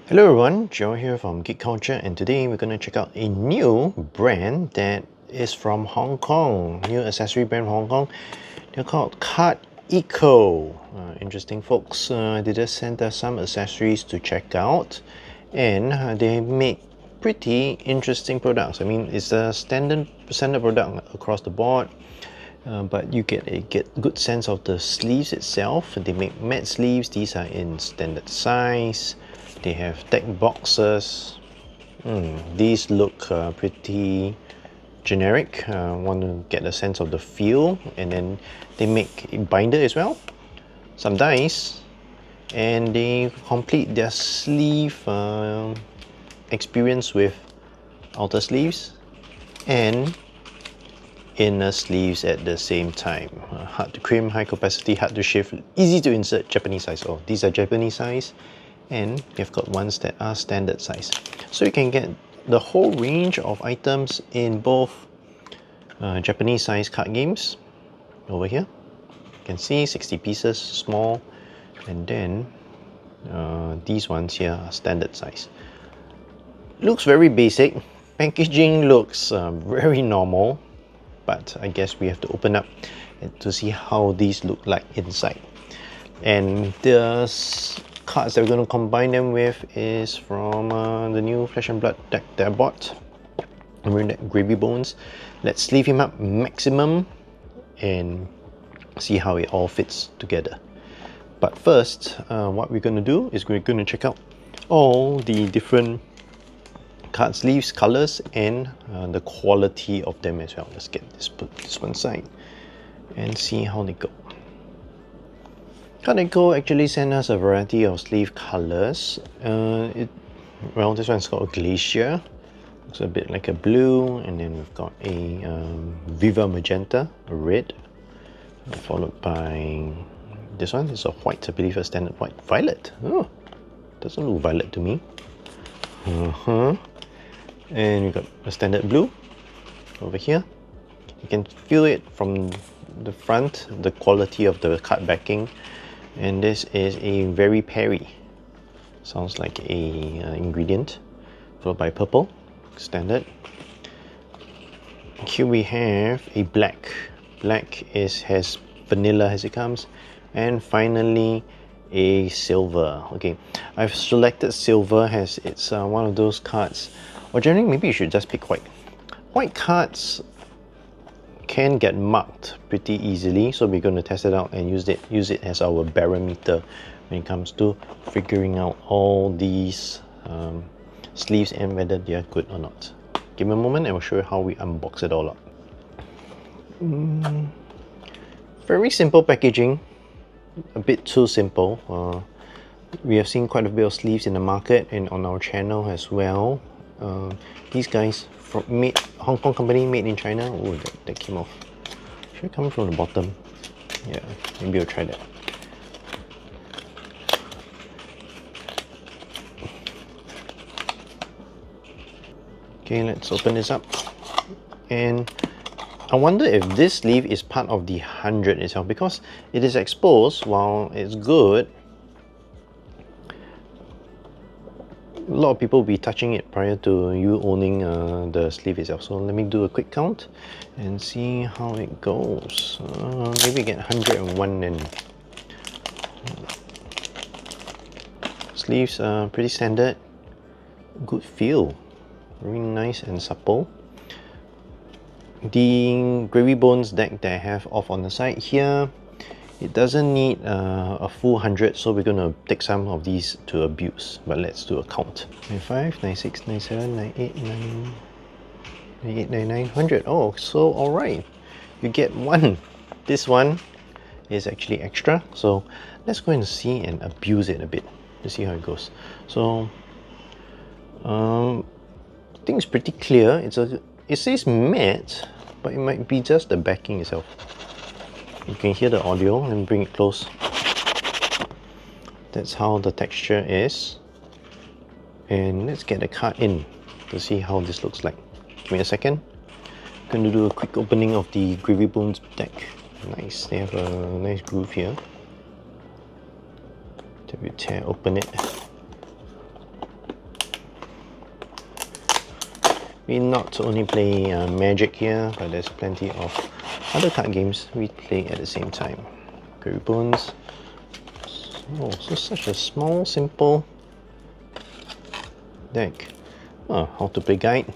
Hello everyone, Joe here from Geek Culture, and today we're going to check out a new brand that is from Hong Kong, new accessory brand from Hong Kong. They're called KARDIKO. Interesting folks, they just sent us some accessories to check out, and they make pretty interesting products. I mean, it's a standard product across the board. But you get a good sense of the sleeves itself. They make matte sleeves. These are in standard size. They have deck boxes. These look pretty generic. Want to get a sense of the feel, and then they make a binder as well, some dies, and they complete their sleeve experience with outer sleeves and inner sleeves at the same time. Hard to crimp, high capacity, hard to shift, easy to insert, Japanese size. Oh, these are Japanese size, and you've got ones that are standard size. So you can get the whole range of items in both Japanese size card games. Over here, you can see 60 pieces, small, and then these ones here are standard size. Looks very basic. Packaging looks very normal. But I guess we have to open up to see how these look like inside. And the cards that we're going to combine them with is from the new Flesh and Blood deck that I bought. Gravy Bones. Let's sleeve him up maximum and see how it all fits together. But first, what we're going to do is we're going to check out all the different card sleeves, colors, and the quality of them as well. Let's get this, put this one side and see how they go. KARDIKO actually sent us a variety of sleeve colors. Well, this one's called Glacier. Looks a bit like a blue, and then we've got a Viva Magenta, a red, followed by this one. It's a white, I believe, a standard white. Violet. Oh, doesn't look violet to me. And we got a standard blue over here. You can feel it from the front, the quality of the card backing. And this is a very Perry. Sounds like a ingredient. Followed by purple, standard. Here we have a black. Black has vanilla as it comes. And finally, a silver. Okay, I've selected silver as it's one of those cards. Or generally, maybe you should just pick white. White cards can get marked pretty easily, so we're going to test it out and use it as our barometer when it comes to figuring out all these sleeves and whether they are good or not. Give me a moment and we'll show you how we unbox it all up. Very simple packaging, a bit too simple. We have seen quite a bit of sleeves in the market and on our channel as well. These guys from Hong Kong company, made in China. Oh, that came off. Should come from the bottom. Yeah, maybe I'll try that. Okay, let's open this up. And I wonder if this sleeve is part of the 100 itself, because it is exposed. While it's good, a lot of people will be touching it prior to you owning the sleeve itself. So let me do a quick count and see how it goes. Maybe get 101 then. Sleeves are pretty standard. Good feel. Very nice and supple. The Gravy Bones deck that I have off on the side here, it doesn't need a full 100, so we're going to take some of these to abuse. But let's do a count. 95, 96, 97, 98, 98, 99, 100. Oh, so alright. You get one. This one is actually extra. So let's go and see and abuse it a bit to see how it goes. So I think it's pretty clear. It says matte, but it might be just the backing itself. You can hear the audio. Let me bring it close. That's how the texture is. And let's get the card in to see how this looks like. Give me a second. I'm going to do a quick opening of the Gravy Bones deck. Nice, they have a nice groove here. If you tear open it, We not only play Magic here, but there's plenty of other card games we play at the same time. Gravy Bones. Oh, so such a small, simple deck. Oh, how to play guide.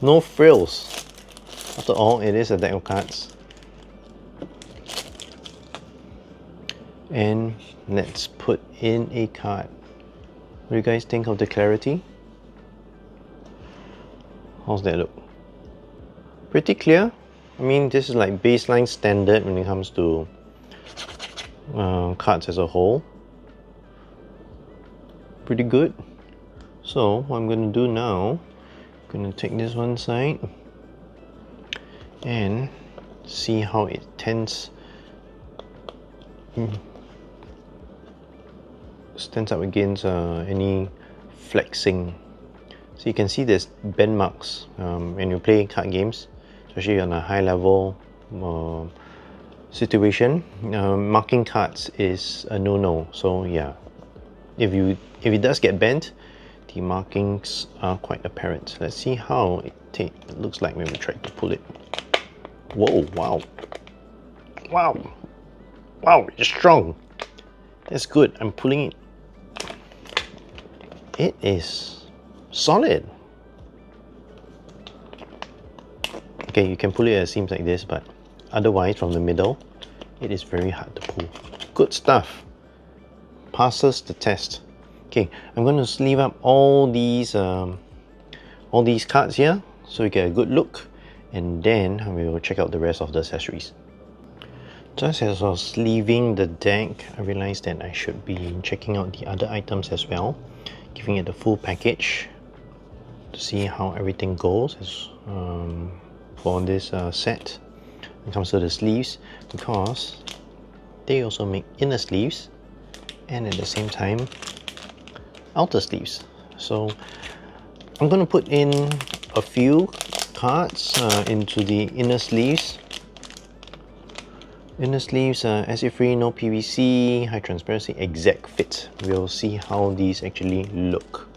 No frills. After all, it is a deck of cards. And let's put in a card. What do you guys think of the clarity? How's that look? Pretty clear. I mean, this is like baseline standard when it comes to cards as a whole. Pretty good. So what I'm going to do now, I'm going to take this one side and see how it tends stands up against any flexing. So you can see there's bend marks when you play card games, especially on a high level situation. Marking cards is a no-no. So yeah, if it does get bent, the markings are quite apparent. Let's see how it looks like when we try to pull it. Whoa! Wow! Wow! Wow! It's strong. That's good. I'm pulling it. It is solid. Okay, you can pull it at seams like this, but otherwise from the middle, it is very hard to pull. Good stuff. Passes the test. Okay, I'm going to sleeve up all these cards here so you get a good look, and then we will check out the rest of the accessories. Just as I was sleeving the deck, I realized that I should be checking out the other items as well, giving it the full package to see how everything goes for this set when it comes to the sleeves, because they also make inner sleeves and at the same time outer sleeves. So I'm going to put in a few cards into the inner sleeves. Inner sleeves, acid-free, no PVC, high transparency, exact fit. We'll see how these actually look.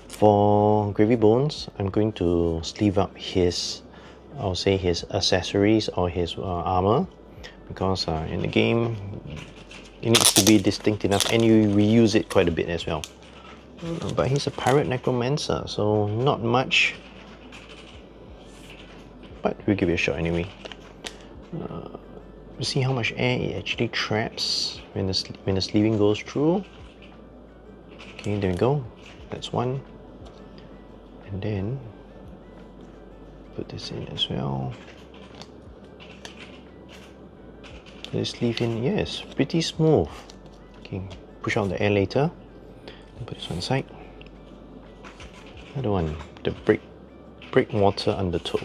For Gravy Bones, I'm going to sleeve up his, I'll say his accessories or his armor, because in the game it needs to be distinct enough, and you reuse it quite a bit as well. But he's a pirate necromancer, so not much, but we'll give it a shot anyway. We'll see how much air it actually traps when the sleeving goes through. Okay, there we go. That's one. And then put this in as well. The sleeve in, yes, pretty smooth. Okay, push out the air later. Put this one aside. Another one, the breakwater undertow.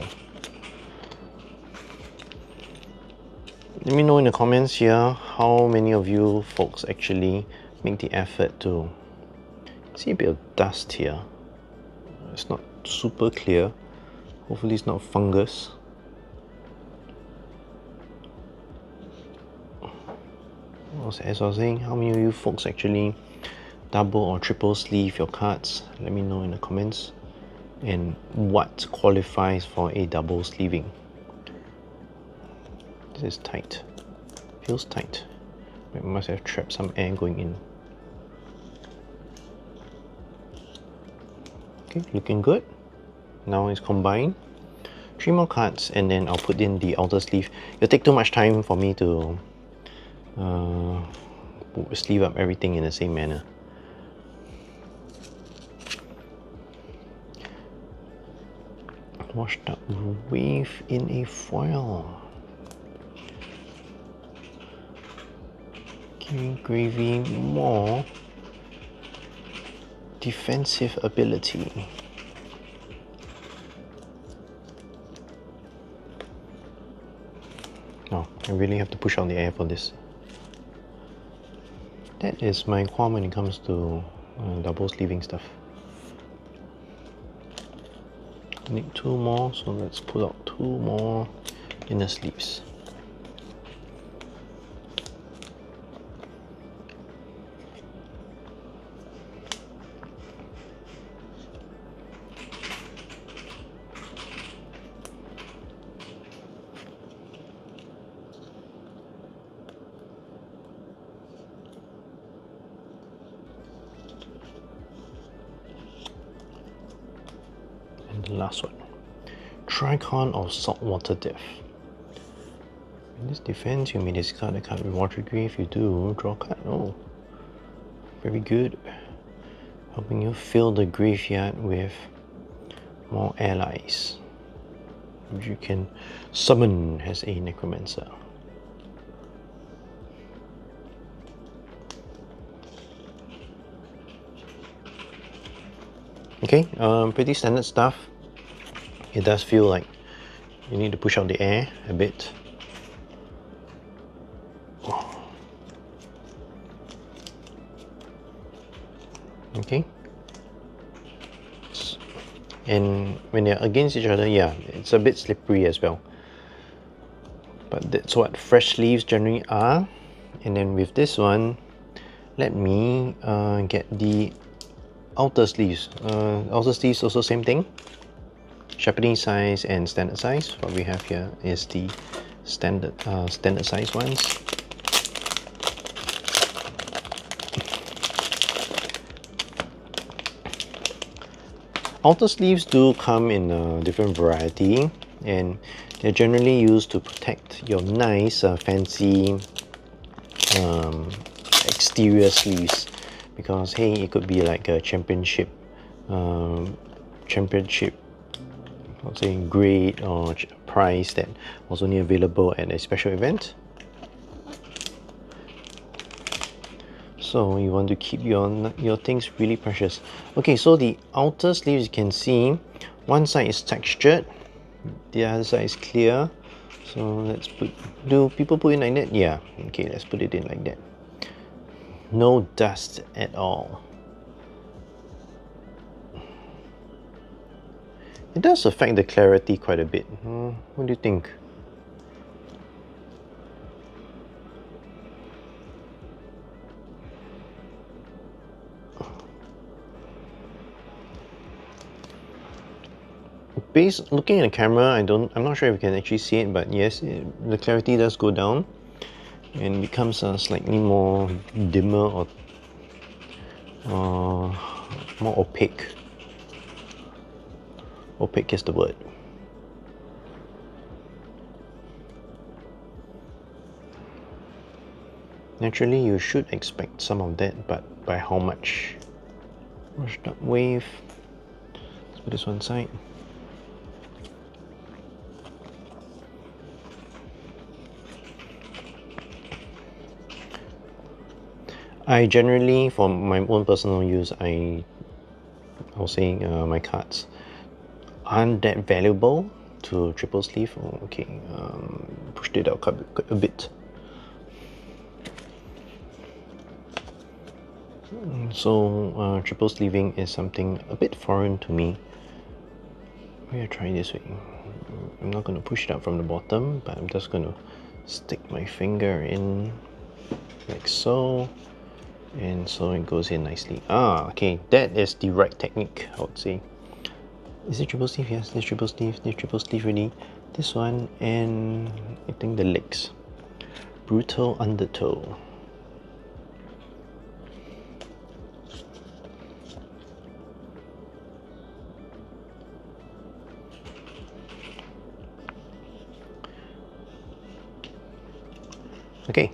Let me know in the comments here how many of you folks actually make the effort to see a bit of dust here. It's not super clear. Hopefully it's not fungus. As I was saying, how many of you folks actually double or triple sleeve your cards? Let me know in the comments. And what qualifies for a double sleeving? This is tight. Feels tight. It must have trapped some air going in. Okay, looking good. Now it's combined. 3 more cards and then I'll put in the outer sleeve. It'll take too much time for me to sleeve up everything in the same manner. Washed up wave in a foil. Giving Gravy more defensive ability. No, I really have to push out the air for this. That is my qualm when it comes to double sleeving stuff. Need 2 more, so let's pull out 2 more inner sleeves. And the last one, Tricon of Saltwater Depth. In this defense, you may discard a card with Water Grave. If you do, draw a card. Oh, very good. Helping you fill the graveyard with more allies, which you can summon as a Necromancer. Okay, pretty standard stuff. It does feel like you need to push out the air a bit. Okay. And when they're against each other, yeah, it's a bit slippery as well. But that's what fresh leaves generally are. And then with this one, let me get the outer sleeves. Outer sleeves also same thing. Japanese size and standard size. What we have here is the standard size ones. Outer sleeves do come in a different variety, and they're generally used to protect your nice fancy exterior sleeves, because hey, it could be like a championship let's say grade or price that was only available at a special event. So you want to keep your things really precious. Okay, so the outer sleeves, you can see one side is textured, the other side is clear. So let's do people put it like that? Yeah, okay, let's put it in like that. No dust at all. It does affect the clarity quite a bit. What do you think? Looking at the camera, I'm not sure if you can actually see it, but yes, the clarity does go down and becomes slightly more dimmer or more opaque. Opaque is the word. Naturally, you should expect some of that, but by how much? Washed up wave. Let's put this one side. I generally, for my own personal use, I was saying my cards aren't that valuable to triple sleeve. Oh, okay, pushed it out quite a bit. So triple sleeving is something a bit foreign to me. I'm gonna try this way. I'm not going to push it out from the bottom, but I'm just going to stick my finger in like so. And so it goes in nicely. Okay, that is the right technique, I would say. Is it triple sleeve? Yes, there's triple sleeve. There's triple sleeve really. This one, and I think the legs. Brutal undertow. Okay.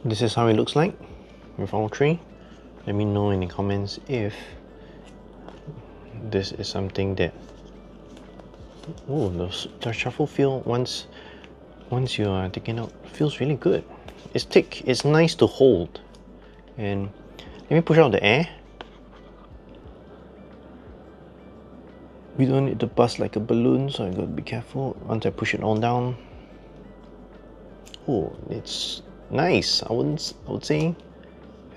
This is how it looks like with all three. Let me know in the comments if this is something that the shuffle feel once you are taking out feels really good. It's thick, it's nice to hold. And let me push out the air. We don't need to bust like a balloon, so I gotta be careful once I push it all down. Oh, it's nice. I would say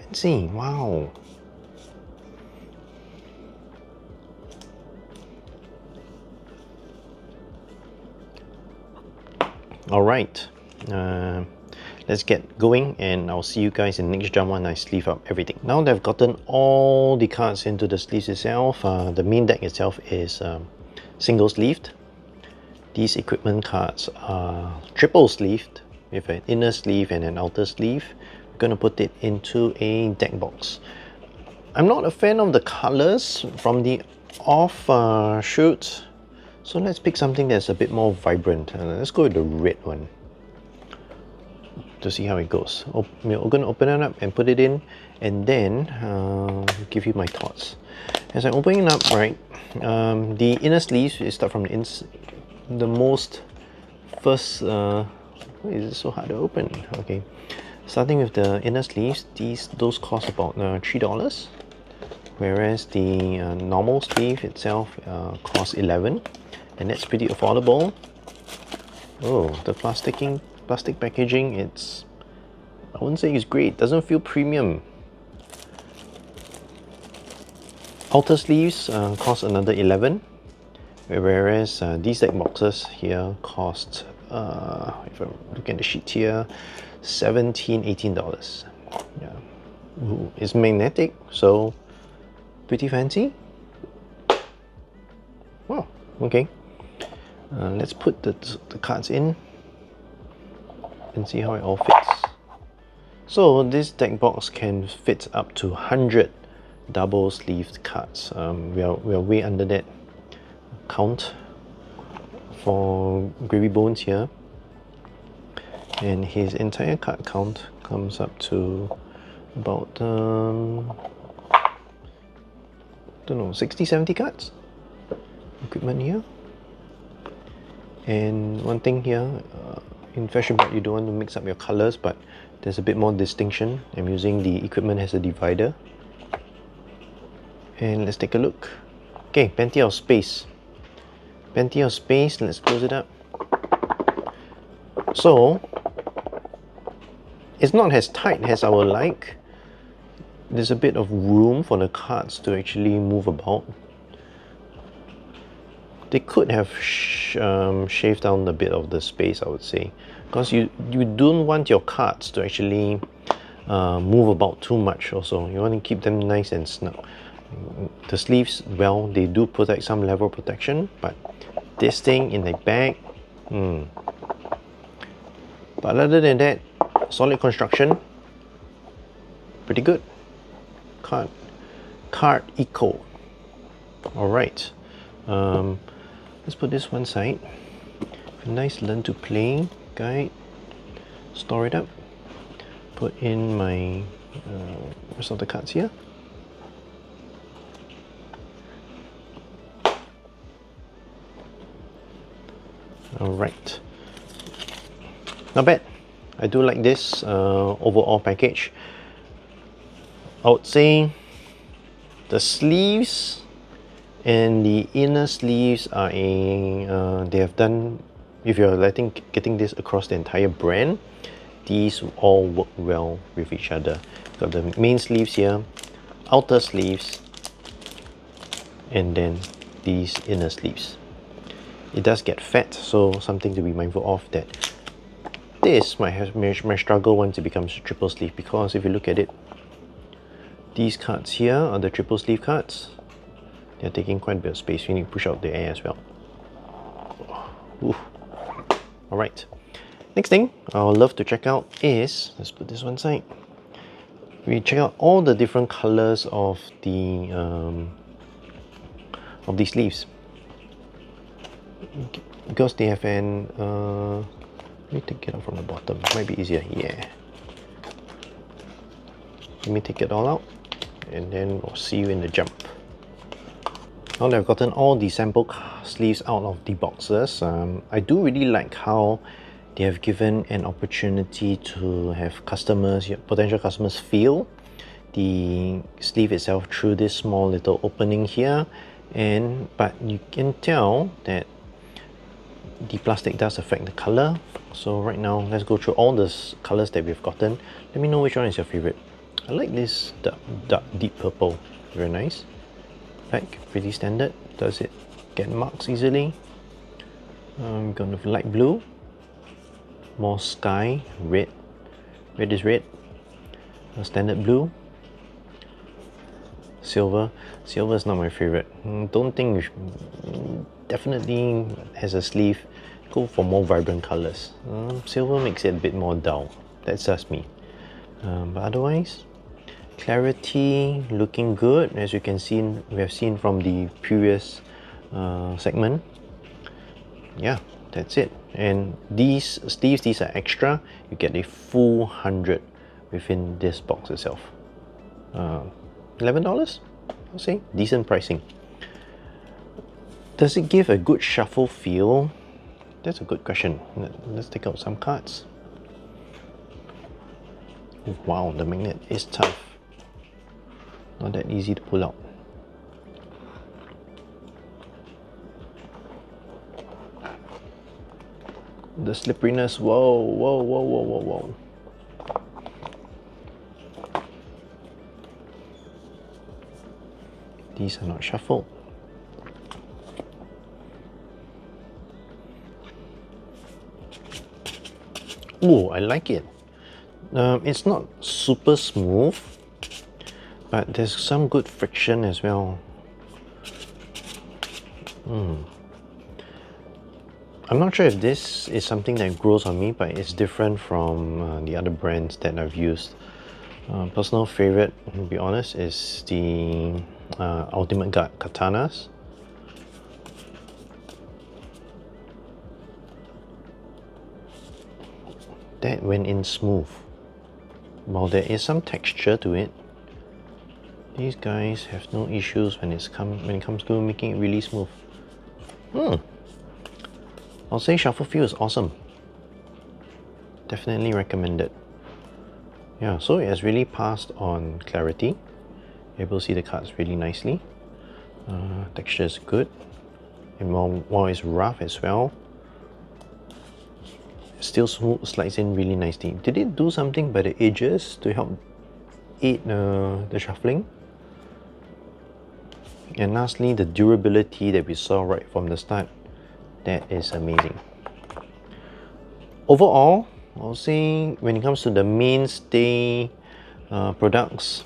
fancy. Wow. All right. Let's get going, and I'll see you guys in the next jump when I sleeve up everything. Now that I've gotten all the cards into the sleeves itself, the main deck itself is single sleeved. These equipment cards are triple sleeved with an inner sleeve and an outer sleeve, we're gonna put it into a deck box. I'm not a fan of the colors from the offshoot, so let's pick something that's a bit more vibrant. Let's go with the red one to see how it goes. We're gonna open it up and put it in, and then give you my thoughts. As I'm opening it up, right, the inner sleeves, you start from the most first. Why is it so hard to open? Okay, starting with the inner sleeves, those cost about $3, whereas the normal sleeve itself costs $11, and that's pretty affordable. Oh, the plastic packaging, I wouldn't say it's great. It doesn't feel premium. Outer sleeves cost another $11, whereas these deck boxes here cost, if I'm looking at the sheet here, $18. Yeah, ooh, it's magnetic, so pretty fancy. Wow, okay. Let's put the cards in and see how it all fits. So this deck box can fit up to 100 double sleeved cards. We are way under that count for Gravy Bones here, and his entire card count comes up to about don't know, 60-70 cards. Equipment here, and one thing here, in Fashion Board you don't want to mix up your colors, but there's a bit more distinction. I'm using the equipment as a divider. And let's take a look. Okay, plenty of space. Plenty of space, let's close it up. So, it's not as tight as I would like. There's a bit of room for the cards to actually move about. They could have shaved down a bit of the space, I would say, because you don't want your cards to actually move about too much. Also, you want to keep them nice and snug. The sleeves, well, they do protect some level of protection, but this thing in the bag, but other than that, solid construction, pretty good. KARDIKO. All right. Let's put this one side. A nice learn to play guide. Store it up. Put in my rest of the cards here. Alright. Not bad. I do like this overall package. I would say the sleeves and the inner sleeves are they have done, if you're getting this across the entire brand, these all work well with each other. Got the main sleeves here, outer sleeves, and then these inner sleeves. It does get fat, so something to be mindful of, that this might struggle once it becomes a triple sleeve, because if you look at it, these cards here are the triple sleeve cards. They're taking quite a bit of space. We need to push out the air as well. Alright. Next thing I would love to check out is, let's put this one side. We check out all the different colors of these sleeves, because they have an let me take it out from the bottom, might be easier. Yeah, let me take it all out and then we'll see you in the jump. Now that I've gotten all the sample sleeves out of the boxes, I do really like how they have given an opportunity to have customers, potential customers, feel the sleeve itself through this small little opening here, but you can tell that the plastic does affect the color. So right now, let's go through all the colors that we've gotten. Let me know which one is your favorite. I like this dark deep purple, very nice. Like, pretty standard. Does it get marks easily? I'm going with light blue, more sky, red. Red is red. Standard blue. Silver. Silver is not my favorite. Don't think you should, definitely has a sleeve. Go for more vibrant colors. Silver makes it a bit more dull. That's just me. But otherwise, clarity looking good, as you can see, we have seen from the previous segment. Yeah, that's it. And these sleeves, these are extra. You get a full 100 within this box itself. $11, I'll say, decent pricing. Does it give a good shuffle feel? That's a good question. Let's take out some cards. Wow, the magnet is tough. Not that easy to pull out. The slipperiness, whoa, whoa, whoa, whoa, whoa, whoa. These are not shuffled. Oh, I like it. It's not super smooth, but there's some good friction as well. I'm not sure if this is something that grows on me, but it's different from the other brands that I've used. Personal favorite, to be honest, is the Ultimate Guard Katanas. That went in smooth. While there is some texture to it, these guys have no issues when it comes to making it really smooth. I'll say shuffle feel is awesome. Definitely recommended. Yeah, so it has really passed on clarity. Able to see the cards really nicely. Texture is good. And while it's rough as well, still slides in really nicely. Did it do something by the edges to help aid the shuffling? And lastly, the durability that we saw right from the start, that is amazing. Overall, I'll say when it comes to the mainstay products,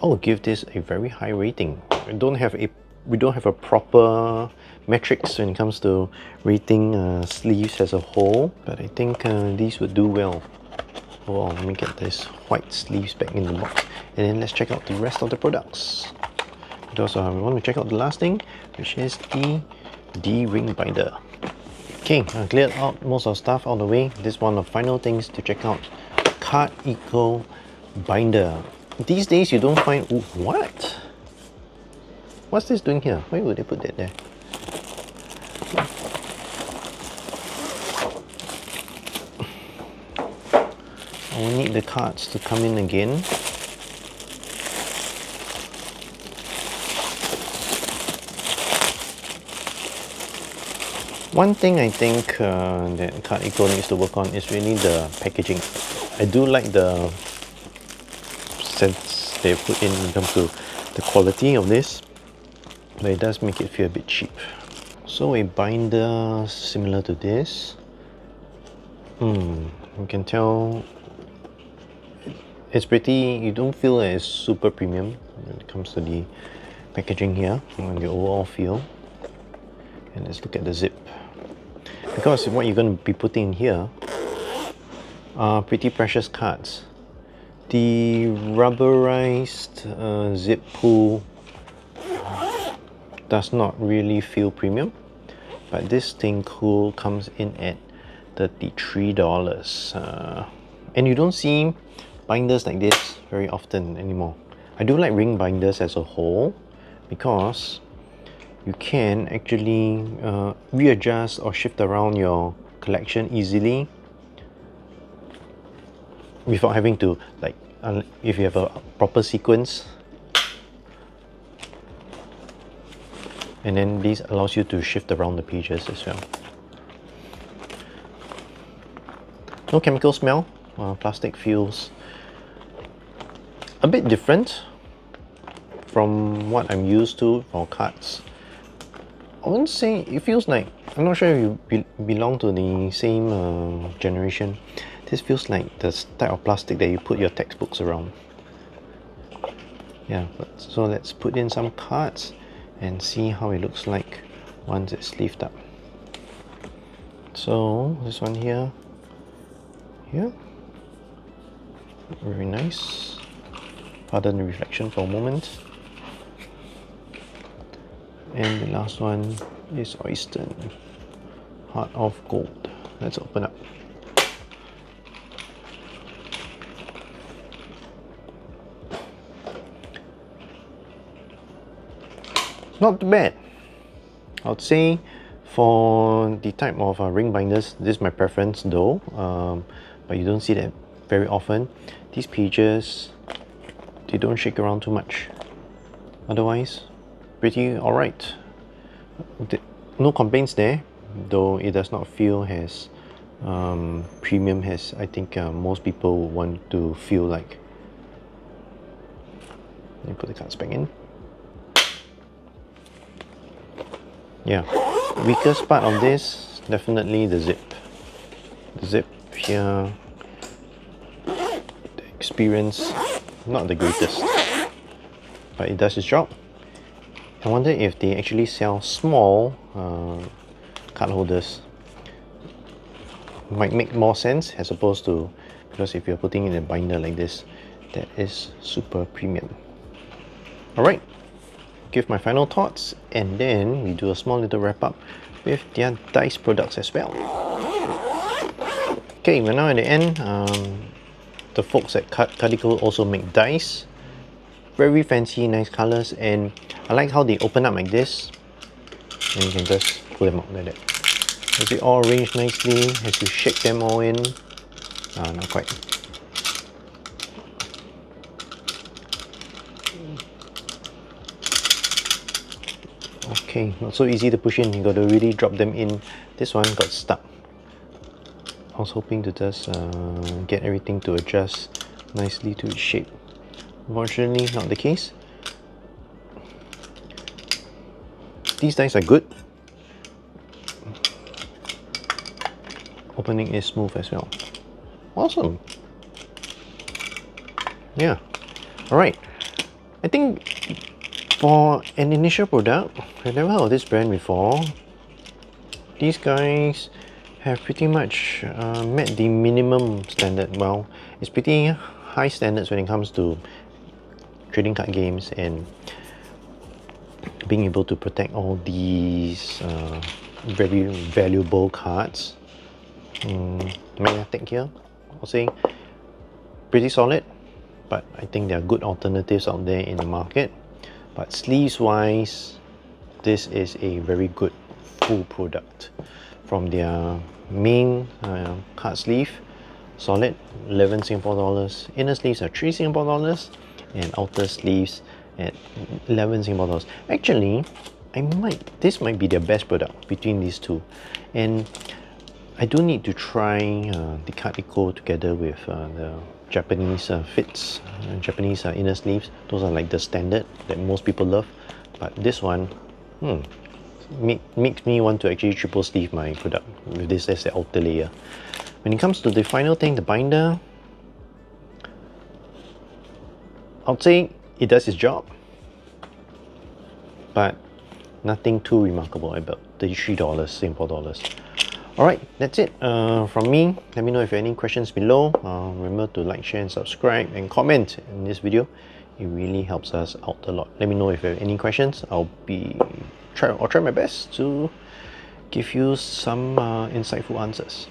I'll give this a very high rating. We don't have a proper metrics when it comes to rating sleeves as a whole, but I think these would do well. Oh, let me get this white sleeves back in the box, and then let's check out the rest of the products. Because we want to check out the last thing, which is the D-ring binder. Okay, I cleared out most of the stuff out of the way. This is one of the final things to check out. KARDIKO binder. These days you don't find... Ooh, what? What's this doing here? Why would they put that there? I will need the cards to come in again. One thing I think that KARDIKO needs to work on is really the packaging. I do like the sense they put in terms of the quality of this, but it does make it feel a bit cheap. So a binder similar to this. You can tell it's pretty, you don't feel that it's super premium when it comes to the packaging here and the overall feel. And let's look at the zip. Because what you're going to be putting in here are pretty precious cards. The rubberized zip pull does not really feel premium, but this thing comes in at $33. And you don't see binders like this very often anymore. I do like ring binders as a whole because you can actually readjust or shift around your collection easily without having to, like, if you have a proper sequence, and then this allows you to shift around the pages as well. No chemical smell. Plastic feels a bit different from what I'm used to for cards. I wouldn't say it feels like, I'm not sure if you belong to the same generation. This feels like the type of plastic that you put your textbooks around. Yeah, so let's put in some cards and see how it looks like once it's sleeved up. So this one here, Very nice. Pardon the reflection for a moment. And the last one is Oyster, Heart of Gold. Let's open up. Not too bad. I would say for the type of ring binders, this is my preference though, but you don't see that very often. These pages, they don't shake around too much. Otherwise, pretty alright. No complaints there, though it does not feel as premium as I think most people want to feel like. Let me put the cards back in. Yeah, weakest part of this, definitely the zip. The zip here, the experience, not the greatest, but it does its job. I wonder if they actually sell small card holders. Might make more sense as opposed to, because if you're putting in a binder like this, that is super premium. Alright, give my final thoughts, and then we do a small little wrap up with their dice products as well. Okay, we're now at the end. The folks at KARDIKO also make dice. Very fancy, nice colors, and I like how they open up like this, and you can just pull them out like that. As they all arranged nicely, as you shake them all in. Not quite. Okay, not so easy to push in, you got to really drop them in. This one got stuck. I was hoping to just get everything to adjust nicely to its shape. Unfortunately, not the case. These dice are good. Opening is smooth as well. Awesome. Yeah. Alright. I think for an initial product, I've never heard of this brand before. These guys have pretty much met the minimum standard. Well, it's pretty high standards when it comes to trading card games and being able to protect all these very valuable cards. Magnetic here, I'll say pretty solid, but I think there are good alternatives out there in the market. But sleeves wise, this is a very good full product. From their main card sleeve, solid, 11 Singapore dollars. Inner sleeves are 3 Singapore dollars, and outer sleeves at 11 Singapore dollars. Actually, this might be their best product between these two, and I do need to try the KARDIKO together with the Japanese fits, Japanese inner sleeves. Those are like the standard that most people love, but this one makes me want to actually triple sleeve my product with this as the outer layer. When it comes to the final thing, the binder, I'd say it does its job, but nothing too remarkable, about $33 Singapore dollars. Alright, that's it from me. Let me know if you have any questions below. Remember to like, share and subscribe and comment in this video. It really helps us out a lot. Let me know if you have any questions. I'll try my best to give you some insightful answers.